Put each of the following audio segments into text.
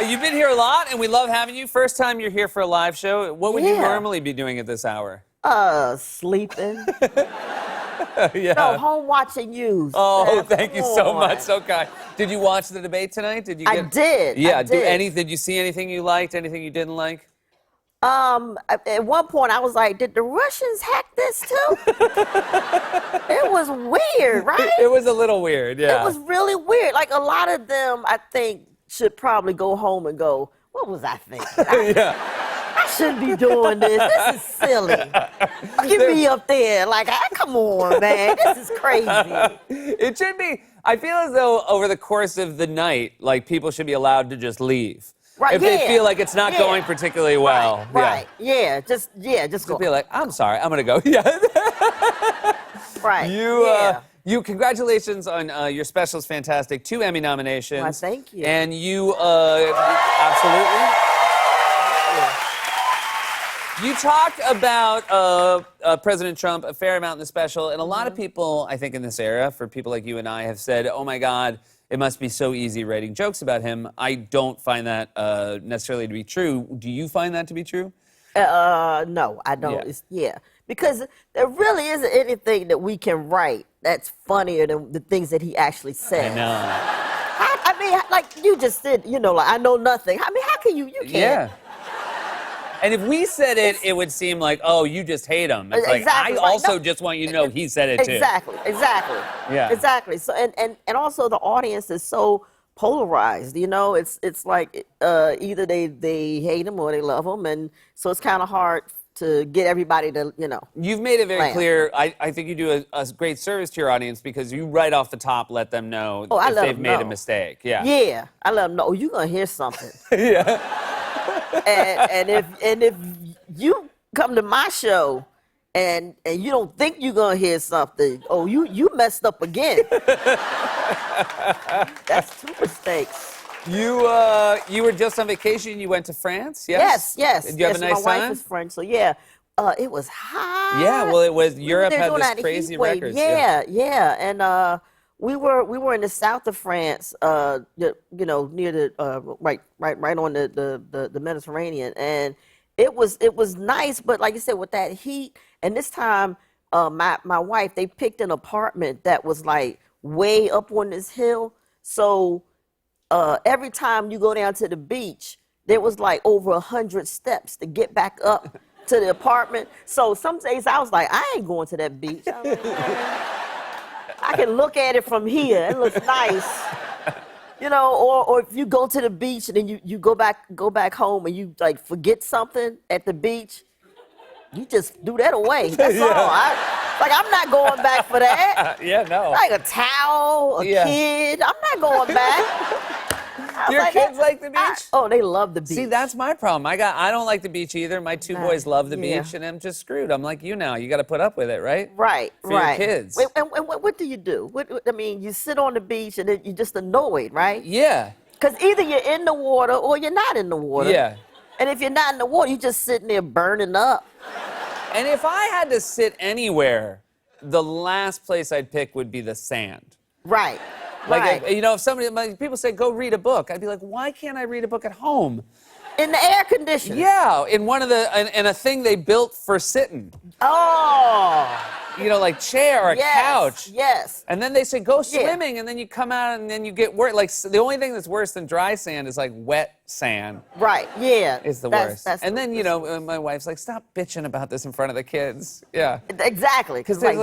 You've been here a lot, and we love having you. First time you're here for a live show. What would you Yeah. normally be doing at this hour? Sleeping. Yeah. No, home watching you. Oh, Steph. thank you Come so on. much. So kind. Did you watch the debate tonight? Did you? I did. Yeah. I did. Did you see anything you liked? Anything you didn't like? At one point I was like, did the Russians hack this too? It was weird, right? It was a little weird. Yeah. It was really weird. Like a lot of them, I think, should probably go home and go, what was I thinking? Yeah. I shouldn't be doing this. This is silly. Look at me up there. Like, come on, man. This is crazy. It should be. I feel as though over the course of the night, like people should be allowed to just leave. Right, If they yeah, feel like it's not yeah. going particularly well. Right. Yeah. Just go. Be like, I'm sorry, I'm gonna go. Yeah. Right. You, yeah. congratulations on your special is fantastic. 2 Emmy nominations. Why, thank you. And you, absolutely. You talked about President Trump a fair amount in the special, and a lot of people, I think in this era, for people like you and I, have said, oh my God, it must be so easy writing jokes about him. I don't find that necessarily to be true. Do you find that to be true? No, I don't. Yeah. Because there really isn't anything that we can write that's funnier than the things that he actually said. I know. I mean, like you just said, like I know nothing. I mean, how can you can't? Yeah. And if we said it, it would seem like, oh, you just hate him. It's like, Exactly. I Like, also no. just want you to know he said it too. Exactly. Yeah. Exactly. So and also the audience is so polarized. It's like either they hate him or they love him, and so it's kind of hard to get everybody to You've made it very land. clear. I think you do a great service to your audience because you right off the top let them know I if let they've them made a know. mistake. Yeah. Yeah, I let them know. You're gonna hear something. Yeah. and if you come to my show and you don't think you're gonna hear something, oh, you messed up again. That's 2 mistakes. You were just on vacation. You went to France. Yes. Did you have a nice My wife time? is French, so yeah. It was hot. Yeah. Well, it was. Europe There had doing this that crazy heat wave. records. Yeah. And we were in the south of France, near the right on the Mediterranean, and it was nice. But like you said, with that heat, and this time, my wife, they picked an apartment that was like way up on this hill, so every time you go down to the beach, there was like over 100 steps to get back up to the apartment. So some days I was like, I ain't going to that beach. I was like, I can look at it from here. It looks nice. Or if you go to the beach and then you go back home and you like forget something at the beach, you just do that away. That's all. I'm not going back for that. Yeah. No. Like a towel, a kid. I'm not going back. Your kids like the beach? They love the beach. See, that's my problem. I don't like the beach either. My 2 boys love the beach, and I'm just screwed. I'm like you now. You got to put up with it, right? Right. For your kids. And what do you do? You sit on the beach and then you're just annoyed, right? Yeah. Because either you're in the water or you're not in the water. Yeah. And if you're not in the water, you're just sitting there burning up. And if I had to sit anywhere, the last place I'd pick would be the sand. Right. Like, if people say, go read a book, I'd be like, why can't I read a book at home? In the air conditioner. Yeah, in in a thing they built for sitting. Oh. Like chair or a couch. Yes. And then they say, go swimming, and then you come out and then you get worse. Like, the only thing that's worse than dry sand is like wet sand. Right, yeah. It's the worst. And then, my wife's like, stop bitching about this in front of the kids. Yeah. Exactly. Because they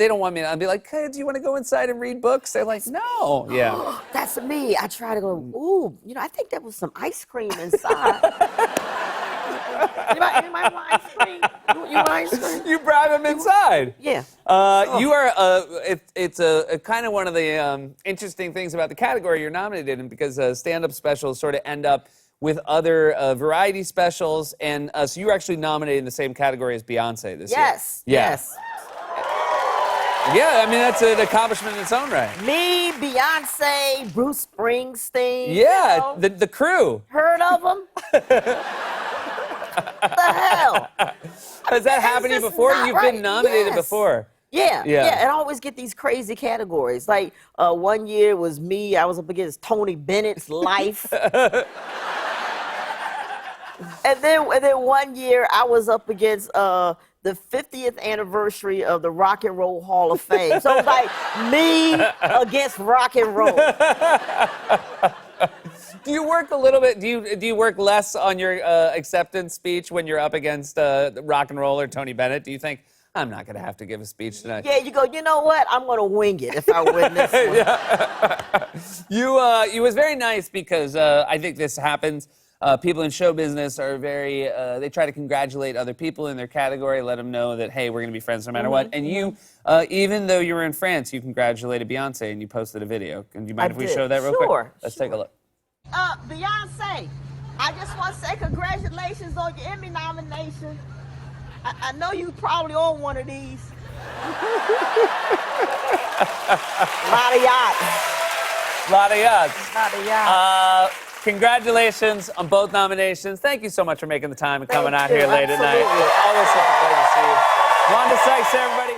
don't want me to. I'd be like, kids, you want to go inside and read books? They're like, no. Yeah. That's me. I try to go, ooh, I think there was some ice cream inside. You want ice cream? You want ice cream? You brought them inside. Yeah. You are. It's a kind of one of the interesting things about the category you're nominated in because stand-up specials sort of end up with other variety specials, and so you were actually nominated in the same category as Beyonce this year. Yes. Yeah. Yes. Yeah, I mean that's an accomplishment in its own right. Me, Beyonce, Bruce Springsteen. Yeah, the crew. Heard of them? What the hell? Has that happened to you before? You've been nominated before. Yeah, and I always get these crazy categories. Like one year was me. I was up against Tony Bennett's Life. And then one year I was up against the 50th anniversary of the Rock and Roll Hall of Fame. So it was like me against rock and roll. Do you work a little bit? Do you work less on your acceptance speech when you're up against rock and roll or Tony Bennett? Do you think I'm not going to have to give a speech tonight? Yeah, you go, you know what? I'm going to wing it if I win this one. You was very nice because I think this happens. People in show business are very, they try to congratulate other people in their category, let them know that, hey, we're going to be friends no matter what. And you, even though you were in France, you congratulated Beyonce and you posted a video. And do you mind if we show that real quick? Sure. Let's take a look. Beyonce, I just want to say congratulations on your Emmy nomination. I know you probably own one of these. Lot of yachts. Lot of yachts. Lot of yachts. Congratulations on both nominations. Thank you so much for making the time and coming out here late at night. Absolutely. Always such a pleasure to see you. Wanda Sykes, everybody.